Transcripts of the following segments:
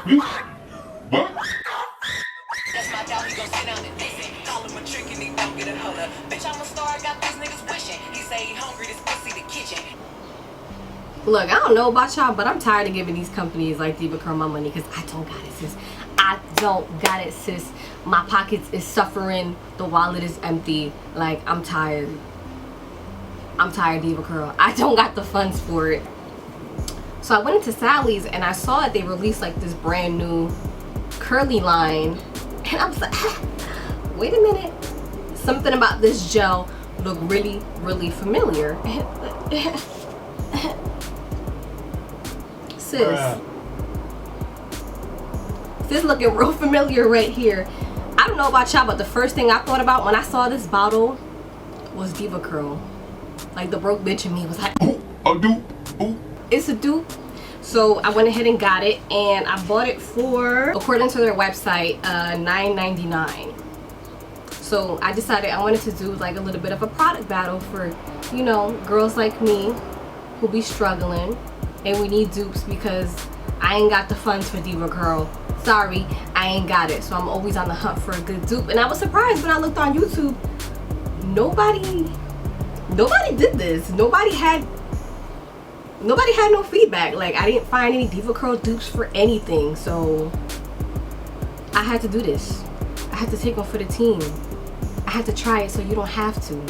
What? That's my job, he gon' sit down and listen. Call him a trick and he don't get a hold up. Bitch, I'm a star, I got these niggas wishing. He say he hungry, this pussy the kitchen. Look, I don't know about y'all, but I'm tired of giving these companies like Devacurl my money because I don't got it, sis. I don't got it, sis. My pockets is suffering. The wallet is empty. Like, I'm tired. I'm tired, Devacurl. I don't got the funds for it. So I went into Sally's and I saw that they released like this brand new curly line. And I was like, wait a minute. Something about this gel looked really, really familiar. Sis. This looking real familiar right here. I don't know about y'all, but the first thing I thought about when I saw this bottle was Devacurl. Like, the broke bitch in me was like, Ooh, a dupe. Ooh. It's a dupe. So I went ahead and got it, and I bought it for, according to their website, $9.99. So I decided I wanted to do like a little bit of a product battle for, you know, girls like me who be struggling and we need dupes because I ain't got the funds for Devacurl. Sorry, I ain't got it. So I'm always on the hunt for a good dupe. And I was surprised when I looked on YouTube. Nobody did this. Nobody had no feedback. Like, I didn't find any Devacurl dupes for anything. So I had to do this. I had to take one for the team. I had to try it so you don't have to.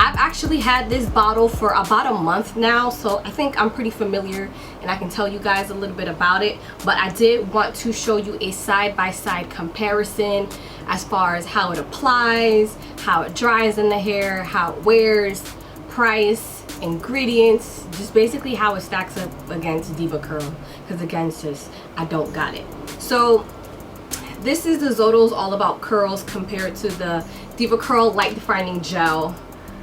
I've actually had this bottle for about a month now, so I think I'm pretty familiar and I can tell you guys a little bit about it. But I did want to show you a side-by-side comparison as far as how it applies, how it dries in the hair, how it wears, price, ingredients, just basically how it stacks up against Devacurl, because again, sis, I don't got it. So this is the Zoto's All About Curls compared to the Devacurl Light Defining Gel.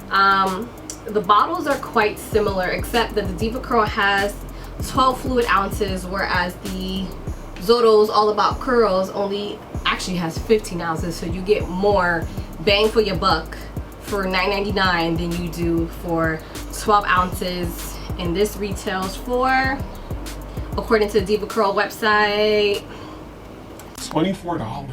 The bottles are quite similar, except that the Devacurl has 12 fluid ounces, whereas the Zoto's All About Curls only actually has 15 ounces, so you get more bang for your buck for $9.99 than you do for 12 ounces. And this retails for, according to the Devacurl website, $24.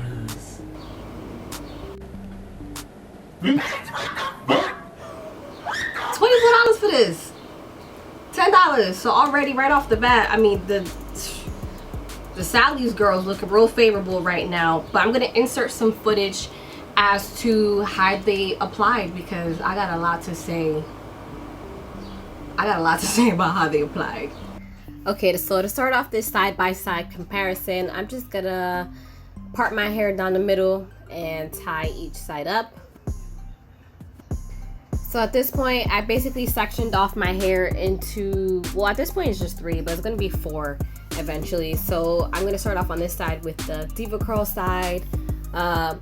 $24 for this. $10. So already right off the bat, I mean, the Sally's girls looking real favorable right now. But I'm gonna insert some footage as to how they applied, because I got a lot to say. I got a lot to say about how they applied. Okay, so to start off this side-by-side comparison, I'm just gonna part my hair down the middle and tie each side up. So at this point, I basically sectioned off my hair into, well, at this point it's just 3, but it's gonna be 4 eventually. So I'm gonna start off on this side with the Devacurl side. I'm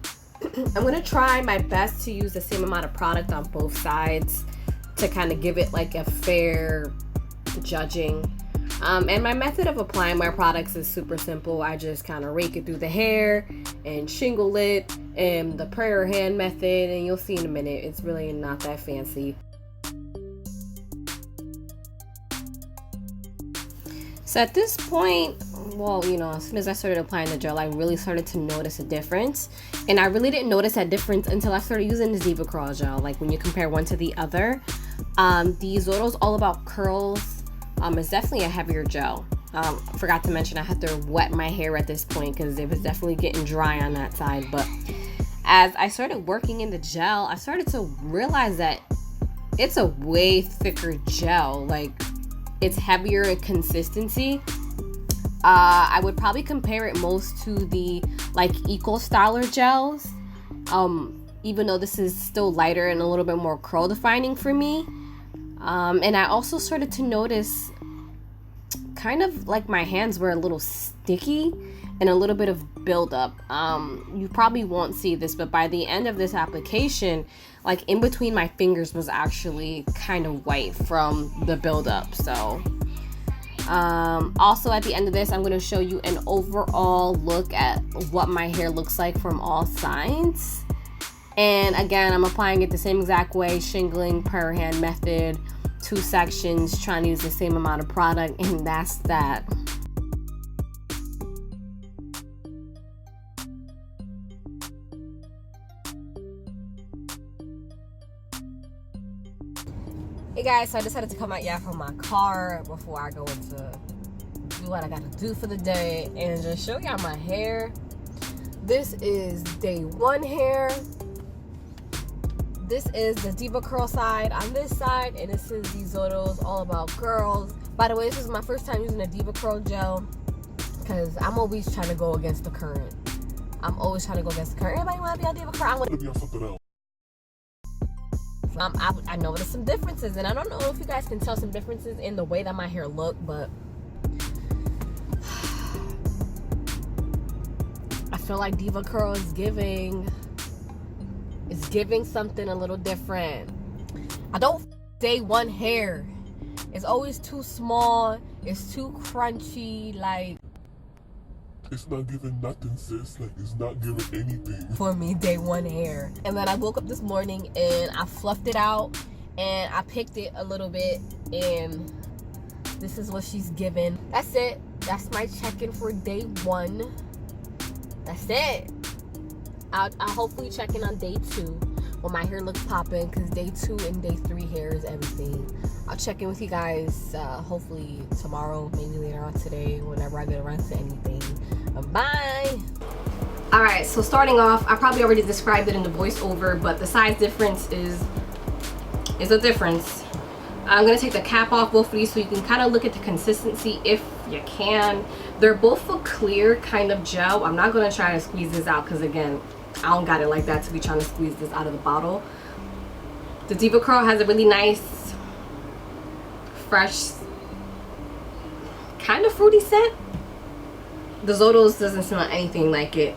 gonna try my best to use the same amount of product on both sides to kind of give it like a fair judging. And my method of applying my products is super simple. I just kind of rake it through the hair and shingle it, and the prayer hand method, and you'll see in a minute, it's really not that fancy. So at this point, well, you know, as soon as I started applying the gel, I really started to notice a difference. And I really didn't notice that difference until I started using the Devacurl gel. Like, when you compare one to the other, the Zoto's All About Curls is definitely a heavier gel. Forgot to mention I had to wet my hair at this point because it was definitely getting dry on that side. But as I started working in the gel, I started to realize that it's a way thicker gel. Like, it's heavier in consistency. I would probably compare it most to the like Eco Styler gels, even though this is still lighter and a little bit more curl defining for me. And I also started to notice kind of like my hands were a little sticky and a little bit of buildup. You probably won't see this, but by the end of this application, like in between my fingers was actually kind of white from the buildup. So also at the end of this, I'm going to show you an overall look at what my hair looks like from all sides. And again, I'm applying it the same exact way, shingling, prayer hand method, 2 sections, trying to use the same amount of product, and that's that. Hey guys, so I decided to come out from my car before I go into do what I gotta do for the day and just show y'all my hair. This is day 1 hair. This is the Devacurl side on this side, and this is the Zoto's All About Curls. By the way, this is my first time using a Devacurl gel because I'm always trying to go against the current. Everybody want to be on Devacurl? I want to be on something else. I know there's some differences, and I don't know if you guys can tell some differences in the way that my hair look, but I feel like Devacurl is giving something a little different. I don't day 1 hair. It's always too small. It's too crunchy. Like, it's not giving nothing, sis. Like, it's not giving anything. For me, day 1 hair. And then I woke up this morning and I fluffed it out and I picked it a little bit, and this is what she's given. That's it. That's my check-in for day 1. That's it. I'll hopefully check in on day 2 when my hair looks popping, because day 2 and day 3 hair is everything. I'll check in with you guys hopefully tomorrow, maybe later on today, whenever I get around to anything. Bye. All right, so starting off, I probably already described it in the voiceover, but the size difference is a difference. I'm gonna take the cap off both of these so you can kind of look at the consistency if you can. They're both a clear kind of gel. I'm not gonna try to squeeze this out because, again, I don't got it like that to be trying to squeeze this out of the bottle. The Devacurl has a really nice, fresh, kind of fruity scent. The Zoto's doesn't smell anything like it.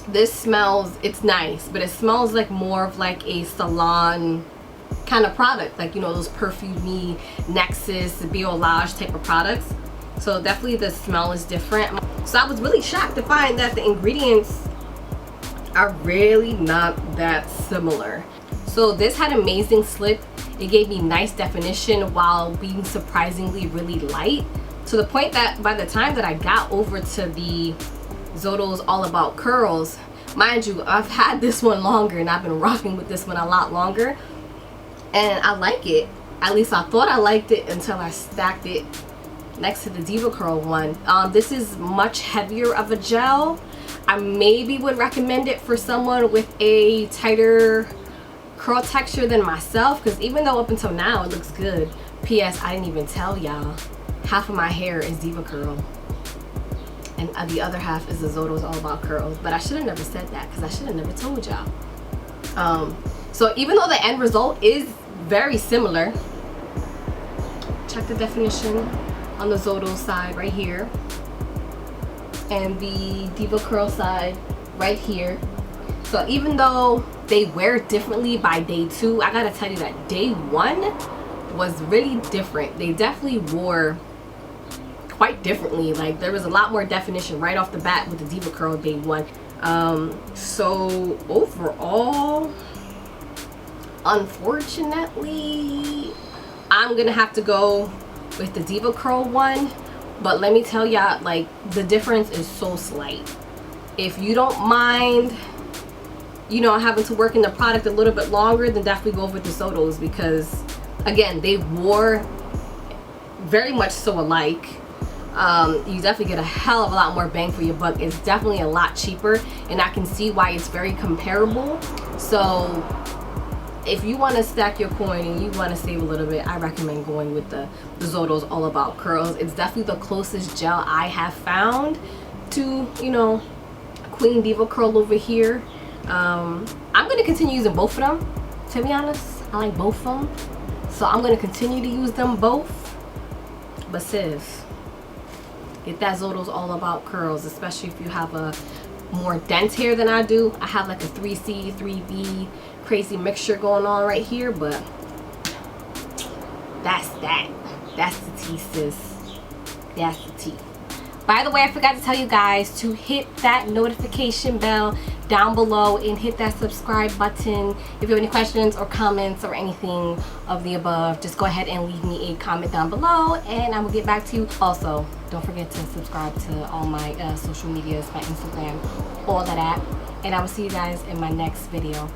This smells, it's nice, but it smells like more of like a salon kind of product, like, you know, those perfumey Nexus, Biolage type of products. So definitely the smell is different. So I was really shocked to find that the ingredients are really not that similar. So this had amazing slip. It gave me nice definition while being surprisingly really light, to the point that by the time that I got over to the Zoto's All About Curls, mind you, I've had this one longer and I've been rocking with this one a lot longer, and I like it. At least I thought I liked it until I stacked it next to the Devacurl one. This is much heavier of a gel. I maybe would recommend it for someone with a tighter curl texture than myself, because even though up until now it looks good, PS, I didn't even tell y'all, half of my hair is Devacurl and the other half is the Zoto's All About Curls. But I should have never said that, because I should have never told y'all. So even though the end result is very similar, check the definition on the Zoto's side right here and the Devacurl side right here. So even though they wear differently by day 2, I gotta tell you that day 1 was really different. They definitely wore quite differently. Like, there was a lot more definition right off the bat with the Devacurl day 1. So overall, unfortunately, I'm gonna have to go with the Devacurl one. But let me tell y'all, like, the difference is so slight. If you don't mind, you know, having to work in the product a little bit longer, then definitely go with the Zoto's, because again, they wore very much so alike. You definitely get a hell of a lot more bang for your buck. It's definitely a lot cheaper, and I can see why it's very comparable. So if you want to stack your coin and you want to save a little bit, I recommend going with the Zoto's All About Curls. It's definitely the closest gel I have found to, you know, Queen Devacurl over here. I'm going to continue using both of them, to be honest. I like both of them, so I'm going to continue to use them both. But sis, get that Zoto's All About Curls, especially if you have a more dense hair than I do. I have like a 3C, 3B crazy mixture going on right here, but that's the tea, sis. That's the tea. By the way, I forgot to tell you guys to hit that notification bell down below and hit that subscribe button. If you have any questions or comments or anything of the above, just go ahead and leave me a comment down below and I will get back to you. Also, don't forget to subscribe to all my social medias, my Instagram, all of that. And I will see you guys in my next video.